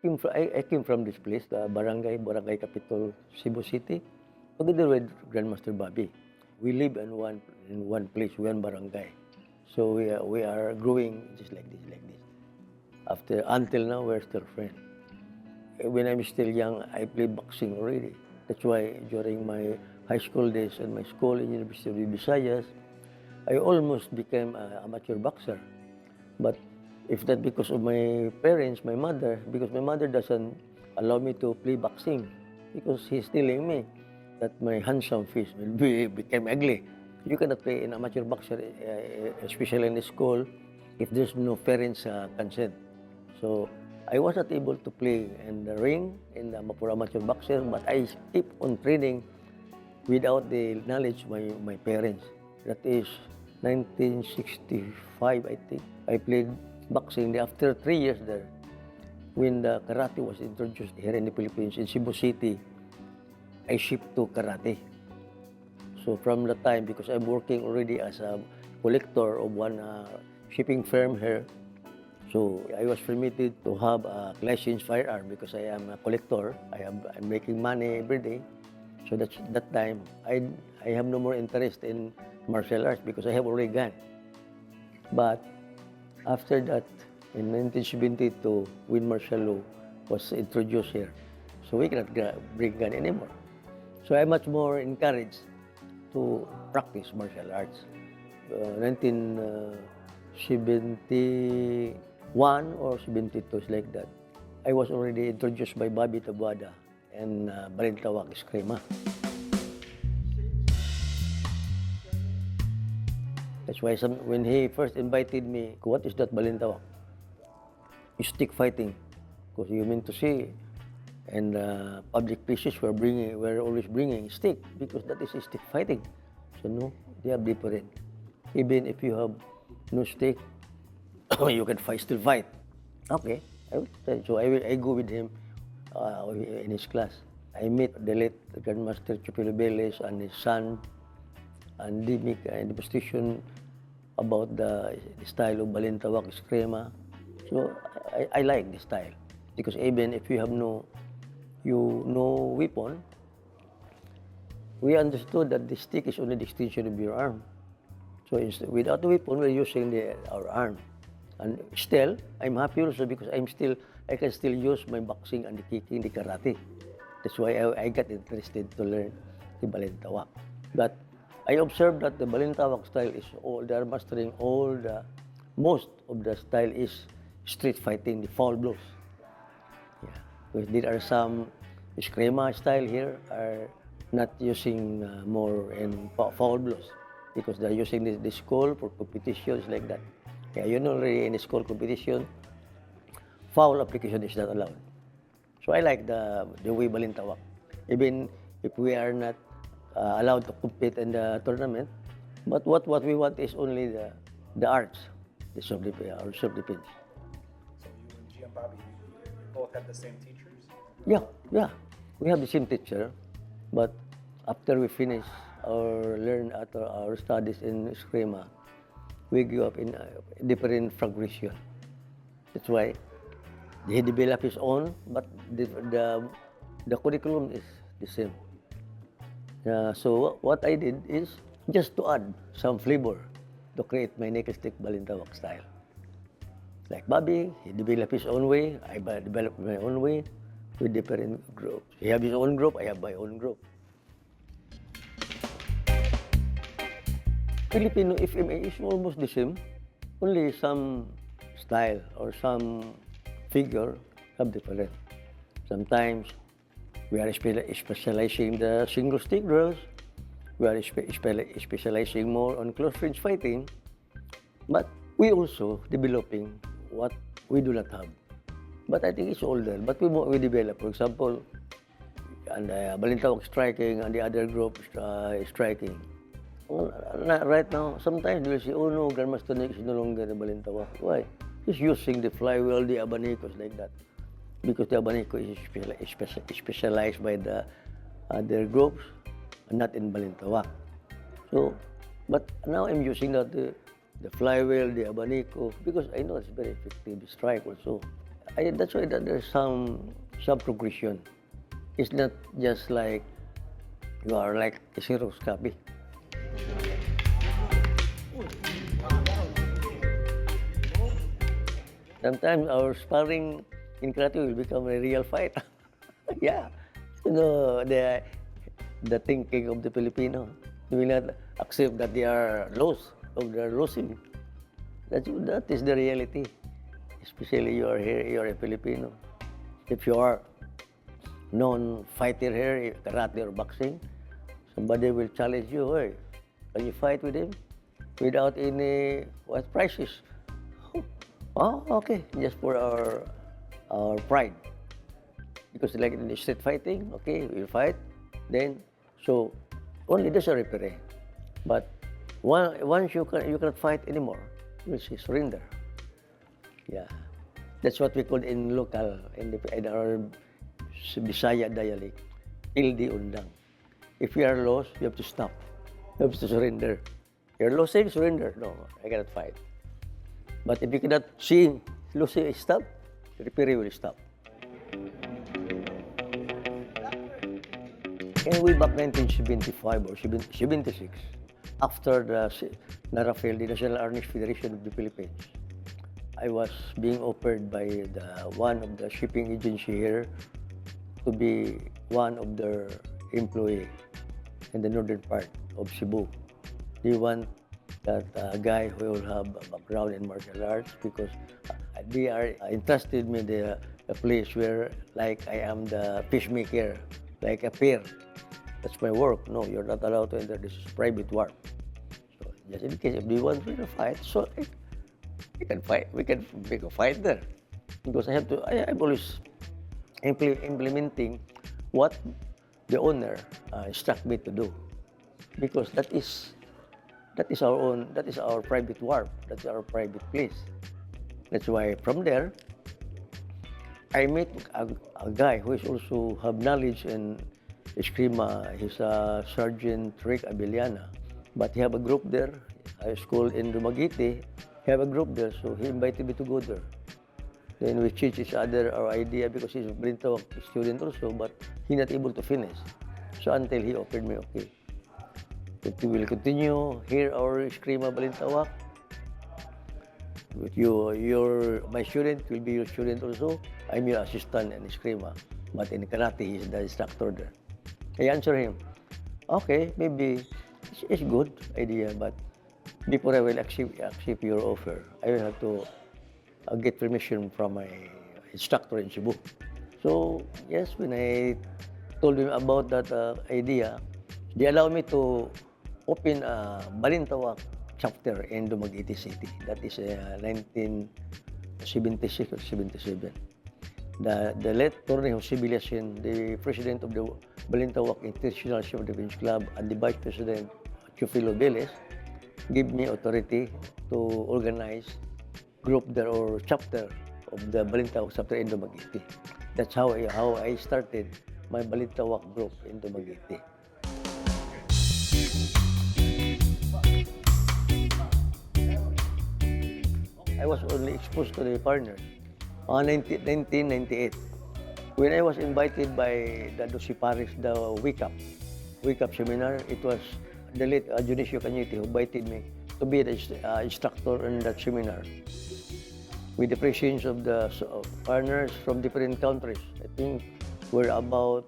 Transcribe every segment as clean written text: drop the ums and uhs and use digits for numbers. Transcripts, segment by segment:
I came from this place, the Barangay Capitol, Cebu City, together with Grandmaster Bobby. We live in one place, one barangay. So we are growing just like this. Until now, we're still friends. When I'm still young, I played boxing already. That's why during my high school days and my school in University of Visayas, I almost became an amateur boxer. But if not because of my parents, my mother, because my mother doesn't allow me to play boxing, because he's telling me that my handsome face will become ugly. You cannot play an amateur boxer, especially in the school, if there's no parents' consent. So I was not able to play in the ring for amateur boxer, but I keep on training without the knowledge of my parents. That is 1965, I think. I played boxing after 3 years there. When the karate was introduced here in the Philippines, in Cebu City, I shipped to karate. So from the time, because I'm working already as a collector of one shipping firm here, so I was permitted to have a licensed firearm because I am a collector. I'm making money every day. So that's that time I have no more interest in martial arts because I have already gun. But after that, in 1972, when martial law was introduced here, so we cannot bring gun anymore. So I'm much more encouraged to practice martial arts. 1971 or 72, like that. I was already introduced by Bobby Taboada and Balintawak Eskrima. That's why when he first invited me, what is that Balintawak? Stick fighting, because you mean to say, and public places we're always bringing stick because that is stick fighting. So no, they are different. Even if you have no stick, you can still fight. Okay, so I go with him in his class. I met the late Grandmaster Teofilo Velez and his son, and they make a demonstration about the style of Balintawak Eskrima. So I like the style because even if you have no weapon, we understood that the stick is only the extension of your arm. So without the weapon, we're using our arm. And still, I'm happy also because I can still use my boxing and the kicking, the karate. That's why I got interested to learn the Balintawak. But I observed that the Balintawak style they're mastering most of the style is street fighting, the foul blows. Yeah. Because there are some Eskrima style here are not using more in foul blows because they're using the school for competitions like that. Yeah, already in the school competition, foul application is not allowed. So I like the way Balintawak. Even if we are not allowed to compete in the tournament, but what we want is only the arts, our self-defense. So you and G and Bobby, you both have the same teachers? Yeah. We have the same teacher, but after we finish learn our studies in Eskrima, we grew up in different progression. That's why he developed his own, but the curriculum is the same. So what I did is just to add some flavor to create my Nickelstick Balintawak style. Like Bobby, he developed his own way, I developed my own way with different groups. He have his own group, I have my own group. Filipino FMA is almost the same, only some style or some figure have different. Sometimes we are specializing the single stick drills, we are specializing more on close range fighting, but we also developing what we do not have. But I think it's all there, but we develop, for example, and Balintawak striking and the other group striking. Well, right now, sometimes they will say, oh no, Grandmaster Nick is no longer the Balintawak. Why? He's using the flywheel, the abanicos like that. Because the abanico is specialized by the other groups, and not in Balintawak. So, but now I'm using the flywheel, the abanico, because I know it's very effective strike also. that's why that there's some progression. It's not just like you are like a Xerox copy. Sometimes our sparring in karate will become a real fight. Yeah. You know, the thinking of the Filipino. They will not accept that they are lost or they are losing. That is the reality. Especially you are here, you are a Filipino. If you are non-fighter here, karate or boxing, somebody will challenge you, hey, can you fight with him? Without any prizes. Oh, okay, just for our pride. Because like in the street fighting, okay, we'll fight, then, so only there's a referee. But once you cannot fight anymore, you will say surrender. Yeah, that's what we call in local, in our Bisaya dialect, ildi undang. If you are lost, you have to stop. You have to surrender. You're losing, surrender. No, I cannot fight. But if you cannot see losing stop, the referee will stop. And way back 1975 or 76, after the NARAFEL, the National Army Federation of the Philippines, I was being offered by one of the shipping agency here to be one of their employee in the northern part of Cebu. They want that guy who will have a background in martial arts because they are entrusted me the place where like I am the peacemaker, like a peer. That's my work. No, you're not allowed to enter. This is private work. So just in case if they want to fight, so we can fight. We can make a fight there because I have to. I'm always implementing what the owner instruct me to do because that is our own. That is our private work. That's our private place. That's why from there, I met a guy who is also have knowledge in Eskrima. He's a Sergeant Rick Abiliana, but he have a group there. I school in Dumaguete. He have a group there, so he invited me to go there. Then we changed each other our idea because he's a Balintawak student also, but he not able to finish. So until he offered me, okay, if you will continue here our Eskrima Balintawak, with you, my student will be your student also. I'm your assistant in Eskrima, but in karate, he's the instructor there. I answer him, okay, maybe it's good idea, but before I will accept your offer, I will have to get permission from my instructor in Cebu. So yes, when I told him about that idea, they allowed me to open a Balintawak chapter in Dumaguete City. That is 1976 or 77. The late Colonel Jose Villasin, the president of the Balintawak International Civil Defense Club, and the vice president Teofilo Velez, gave me authority to organize group there or chapter of the Balintawak chapter in Dumaguete. That's how I started my Balintawak group in Dumaguete. I was only exposed to the partners on 1998. When I was invited by the Dosi Paris, the Wake Up seminar, it was the late Junicio Cañete who invited me to be the instructor in that seminar with the presence of the partners from different countries. I think we're about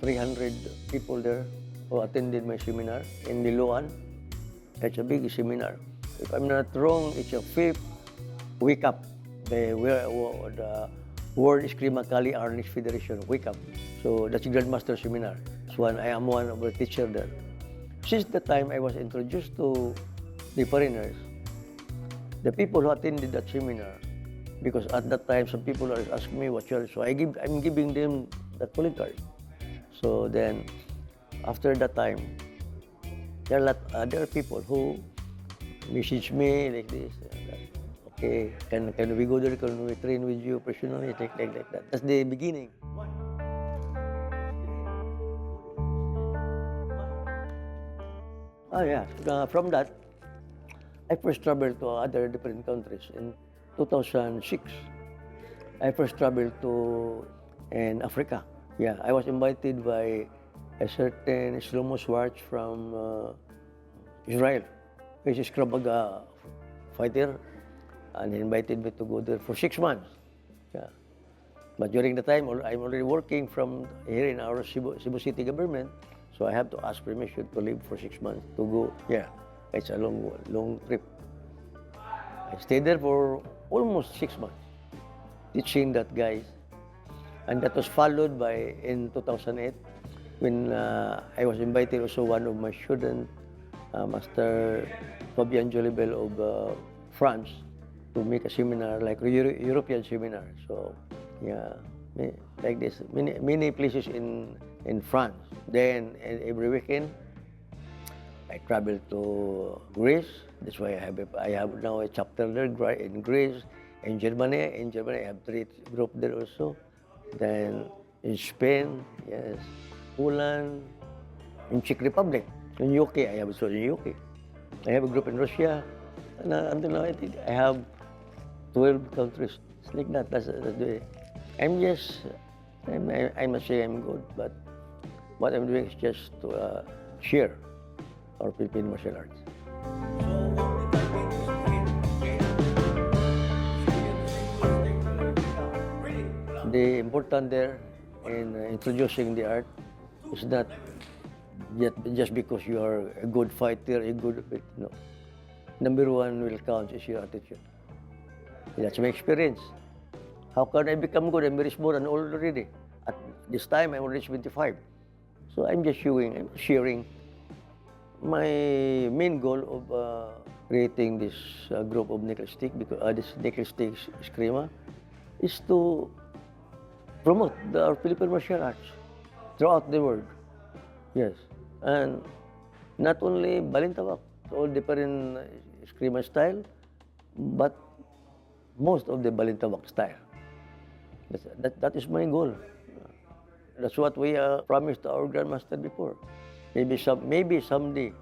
300 people there who attended my seminar in Liloan. It's a big seminar. If I'm not wrong, it's a fifth Wake Up, the World Eskrima Kali Arnis Federation Wake Up. So that's Grandmaster Seminar. I am one of the teachers there. Since the time I was introduced to the foreigners, the people who attended that seminar, because at that time some people are asking me what you're, so I'm giving them the calling card. So then, after that time, there are people who message me like this. Okay, can we go there? Can we train with you personally? Like that. That's the beginning. Oh yeah. From that, I first traveled to other different countries in 2006. I first traveled to in Africa. Yeah, I was invited by a certain Shlomo Schwartz from Israel. He's a Krav Maga fighter, and he invited me to go there for 6 months. Yeah. But during the time, I'm already working from here in our Cebu City government, so I have to ask permission to leave for 6 months to go. Yeah, it's a long trip. I stayed there for almost 6 months, teaching that guys. And that was followed by, in 2008, when I was invited also one of my students, Master Bobby Taboada of France, to make a seminar, like European seminar. So, yeah, like this, many places in France. Then, every weekend, I travel to Greece. That's why I have now a chapter there in Greece. In Germany, I have 3 groups there also. Then in Spain, yes, Poland, in Czech Republic, in UK, I have also in UK. I have a group in Russia, and until now I think I have 12 countries. It's like that. That's the way. I must say I'm good, but what I'm doing is just to share our Filipino martial arts. The important there in introducing the art is not just because you are a good fighter, no. Number one will count is your attitude. That's my experience. How can I become good? I'm very small and old already. At this time, I'm already 25. So I'm just sharing my main goal of creating this group of Nickelstick, because this Nickelstick Eskrima, is to promote our Filipino martial arts throughout the world. Yes, and not only Balintawak, all different Eskrima style, but most of the Balintawak style. That is my goal. That's what we promised our Grandmaster before. Maybe someday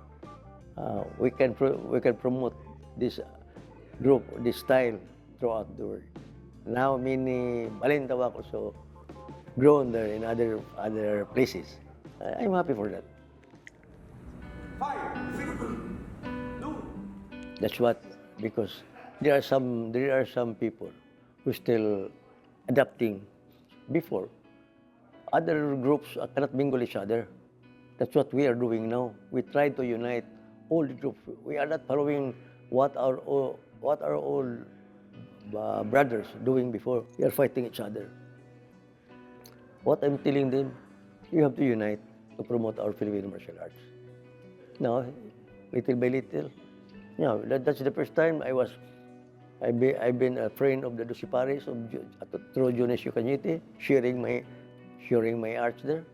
we can promote this group, this style throughout the world. Now many Balintawak also grown there in other places. I'm happy for that. That's what, because there are some people who still adapting before. Other groups cannot mingle each other. That's what we are doing now. We try to unite all the groups. We are not following what our old brothers doing before. We are fighting each other. What I'm telling them, you have to unite to promote our Filipino martial arts. Now, little by little, that's the first time I've been a friend of the Dusipares through Dionisio Cañete, sharing my arts there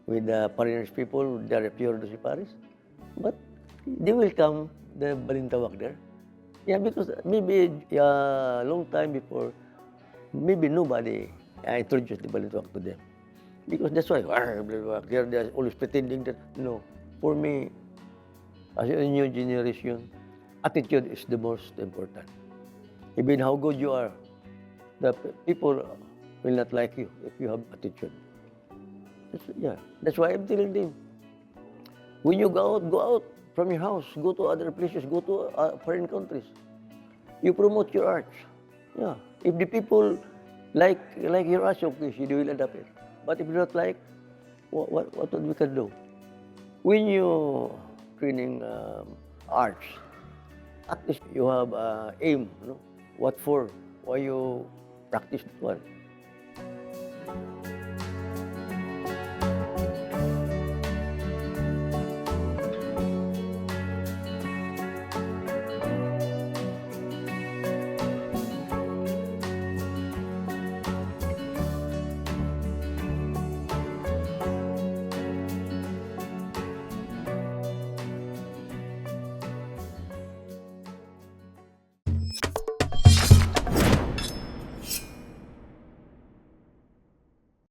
with the foreigners people. They are pure Dusipares, but they will come the Balintawak there. Yeah, because maybe a long time before, maybe nobody introduced the Balintawak to them. Because that's why they're always pretending that, no. For me, as a new generation, attitude is the most important. Even how good you are, the people will not like you if you have attitude. That's why I'm telling them, when you go out from your house, go to other places, go to foreign countries. You promote your arts. Yeah. If the people like your arts, okay, they will adapt it. But if you not like, what we can do? When you training arts, at least you have aim. No? What for? Why you practice this one?